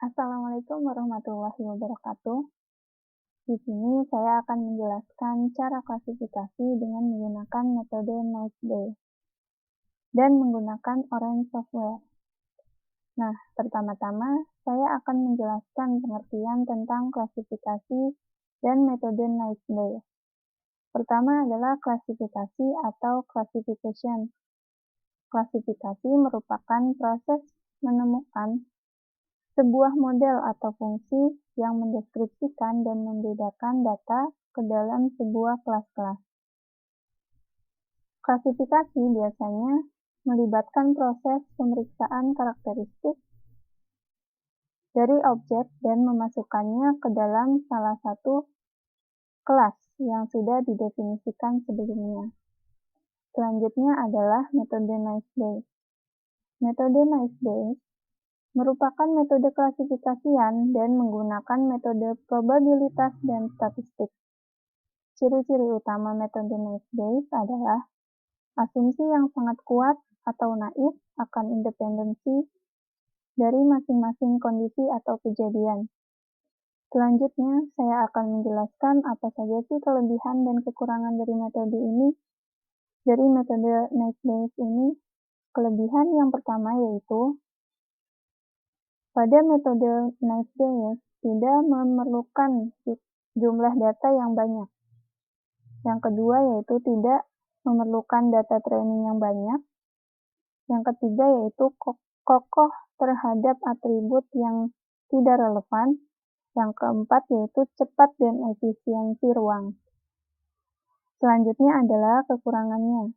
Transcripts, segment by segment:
Assalamualaikum warahmatullahi wabarakatuh. Di sini saya akan menjelaskan cara klasifikasi dengan menggunakan metode Naive dan menggunakan Orange Software. Nah, pertama-tama saya akan menjelaskan pengertian tentang klasifikasi dan metode Naive. Pertama adalah klasifikasi atau classification. Klasifikasi merupakan proses menemukan sebuah model atau fungsi yang mendeskripsikan dan membedakan data ke dalam sebuah kelas-kelas. Klasifikasi biasanya melibatkan proses pemeriksaan karakteristik dari objek dan memasukkannya ke dalam salah satu kelas yang sudah didefinisikan sebelumnya. Selanjutnya adalah metode Naive. Metode Naive merupakan metode klasifikasian dan menggunakan metode probabilitas dan statistik. Ciri-ciri utama metode Naive adalah asumsi yang sangat kuat atau naif akan independensi dari masing-masing kondisi atau kejadian. Selanjutnya, saya akan menjelaskan apa saja sih kelebihan dan kekurangan dari metode ini. Dari metode Naive ini, kelebihan yang pertama yaitu pada metode Naive tidak memerlukan jumlah data yang banyak. Yang kedua yaitu tidak memerlukan data training yang banyak. Yang ketiga yaitu kokoh terhadap atribut yang tidak relevan. Yang keempat yaitu cepat dan efisiensi ruang. Selanjutnya adalah kekurangannya.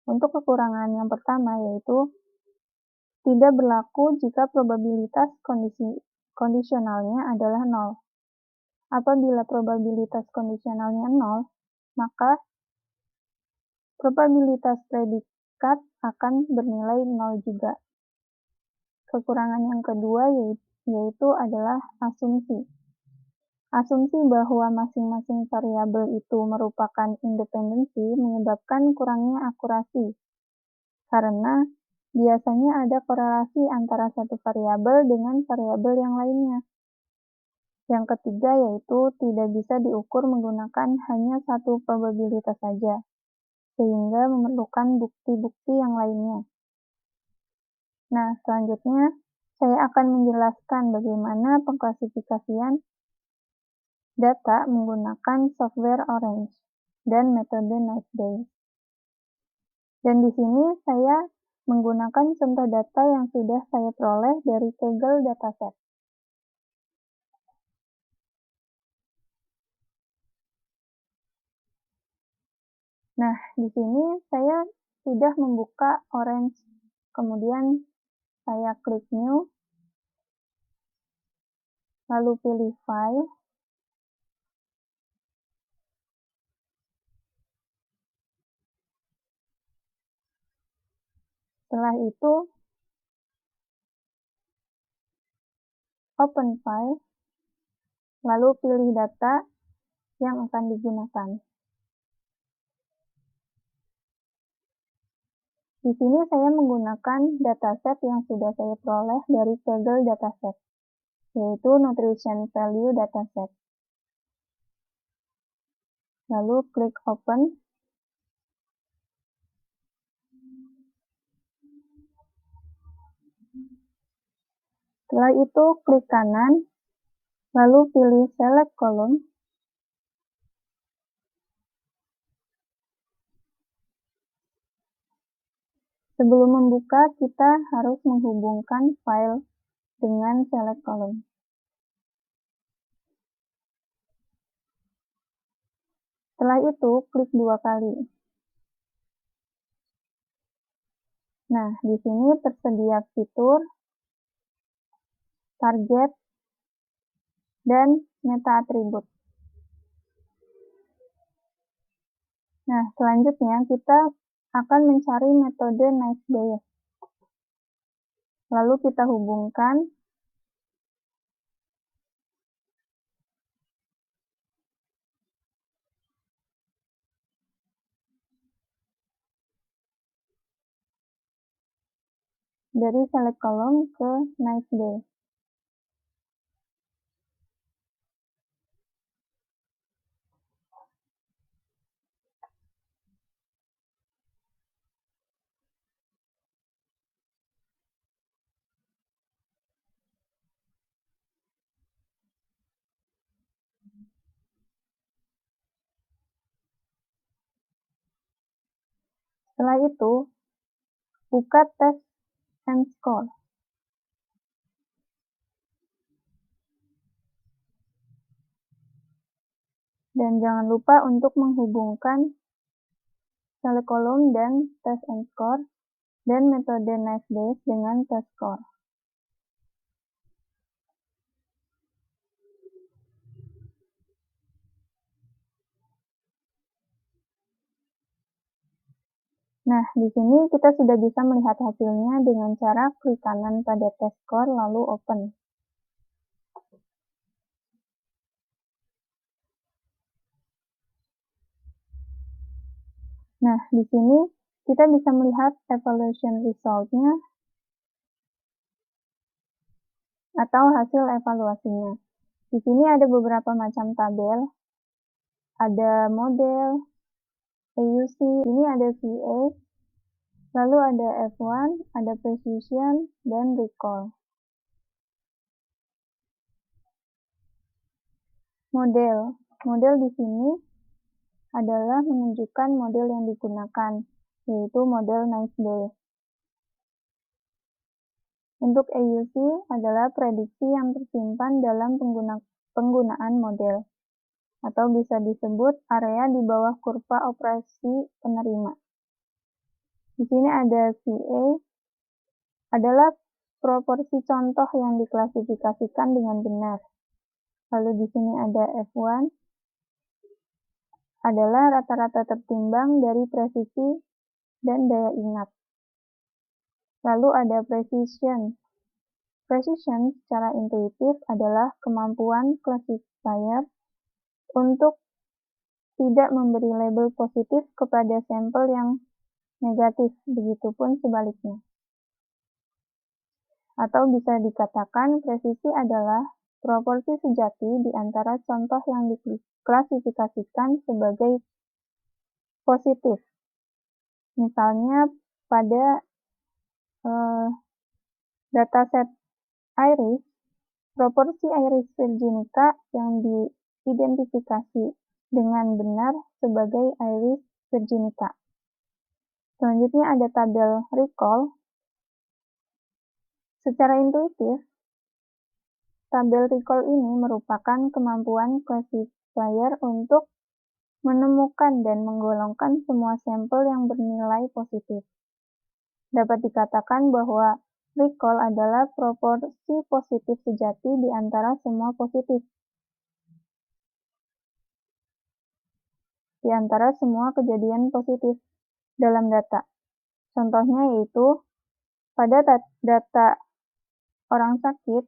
Untuk kekurangan yang pertama yaitu tidak berlaku jika probabilitas kondisionalnya adalah 0. Apabila probabilitas kondisionalnya 0, maka probabilitas predikat akan bernilai 0 juga. Kekurangan yang kedua yaitu adalah asumsi. Asumsi bahwa masing-masing variabel itu merupakan independensi menyebabkan kurangnya akurasi, karena biasanya ada korelasi antara satu variabel dengan variabel yang lainnya. Yang ketiga yaitu tidak bisa diukur menggunakan hanya satu probabilitas saja, sehingga memerlukan bukti-bukti yang lainnya. Nah, selanjutnya saya akan menjelaskan bagaimana pengklasifikasian data menggunakan software Orange dan metode Naive. Dan di sini saya menggunakan contoh data yang sudah saya peroleh dari Kaggle dataset. Nah, di sini saya sudah membuka Orange, kemudian saya klik New, lalu pilih File, setelah itu Open File, lalu pilih data yang akan digunakan. Di sini saya menggunakan dataset yang sudah saya peroleh dari Kaggle dataset, yaitu Nutrition Value Dataset. Lalu klik Open. Setelah itu klik kanan, lalu pilih Select Column. Sebelum membuka, kita harus menghubungkan file dengan Select Column. Setelah itu, klik 2 kali. Nah, di sini tersedia fitur, target, dan meta atribut. Nah, selanjutnya kita akan mencari metode Naive. Lalu kita hubungkan dari Select Column ke Naive. Setelah itu, buka Test and Score. Dan jangan lupa untuk menghubungkan select column dan Test and Score dan metode NiceBase dengan test score. Nah, di sini kita sudah bisa melihat hasilnya dengan cara klik kanan pada test score lalu open. Nah, di sini kita bisa melihat evaluation result-nya atau hasil evaluasinya. Di sini ada beberapa macam tabel. Ada model, AUC, ini ada VA, lalu ada F1, ada precision, dan recall. Model di sini adalah menunjukkan model yang digunakan, yaitu model NiceBase. Untuk AUC adalah prediksi yang tersimpan dalam penggunaan model, atau bisa disebut area di bawah kurva operasi penerima. Di sini ada VA, adalah proporsi contoh yang diklasifikasikan dengan benar. Lalu di sini ada F1, adalah rata-rata tertimbang dari presisi dan daya ingat. Lalu ada precision. Precision secara intuitif adalah kemampuan classifier untuk tidak memberi label positif kepada sampel yang negatif, begitupun sebaliknya. Atau bisa dikatakan presisi adalah proporsi sejati di antara contoh yang diklasifikasikan sebagai positif. Misalnya pada dataset iris, proporsi iris virginica yang diidentifikasi dengan benar sebagai iris virginica. Selanjutnya ada tabel recall. Secara intuitif, tabel recall ini merupakan kemampuan classifier untuk menemukan dan menggolongkan semua sampel yang bernilai positif. Dapat dikatakan bahwa recall adalah proporsi positif sejati di antara semua positif. Di antara semua kejadian positif dalam data. Contohnya yaitu pada data orang sakit,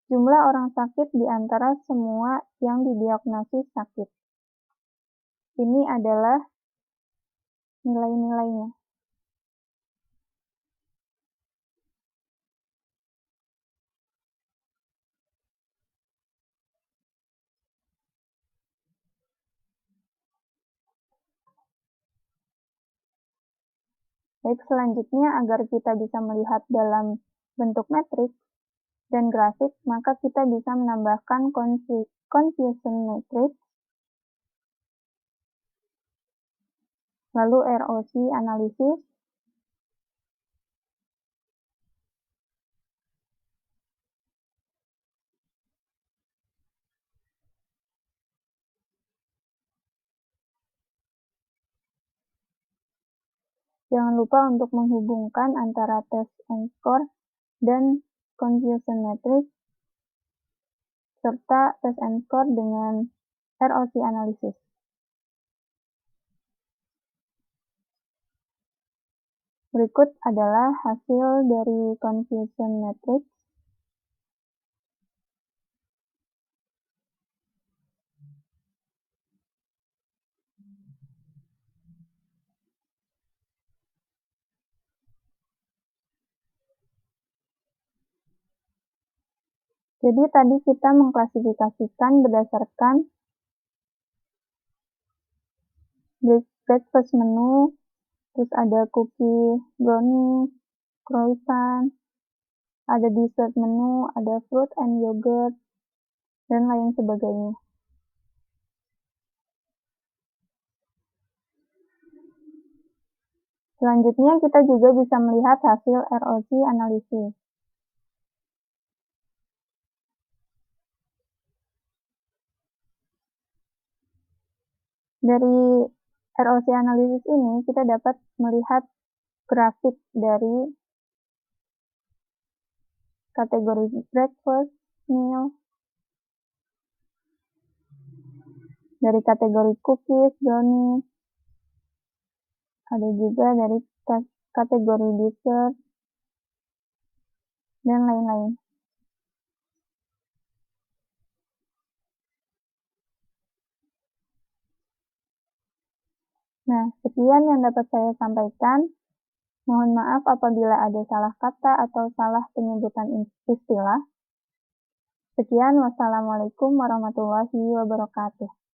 jumlah orang sakit di antara semua yang didiagnosis sakit. Ini adalah nilai-nilainya. Baik, selanjutnya agar kita bisa melihat dalam bentuk matriks dan grafik, maka kita bisa menambahkan confusion matrix, lalu ROC analisis, jangan lupa untuk menghubungkan antara test and score dan confusion matrix, serta test and score dengan ROC analisis. Berikut adalah hasil dari confusion matrix. Jadi tadi kita mengklasifikasikan berdasarkan breakfast menu, terus ada cookie, brownies, croissant, ada dessert menu, ada fruit and yogurt, dan lain sebagainya. Selanjutnya, kita juga bisa melihat hasil ROC analisis. Dari ROC analisis ini, kita dapat melihat grafik dari kategori breakfast, meal, dari kategori cookies, brownies, ada juga dari kategori dessert, dan lain-lain. Nah, sekian yang dapat saya sampaikan. Mohon maaf apabila ada salah kata atau salah penyebutan istilah. Sekian, wassalamualaikum warahmatullahi wabarakatuh.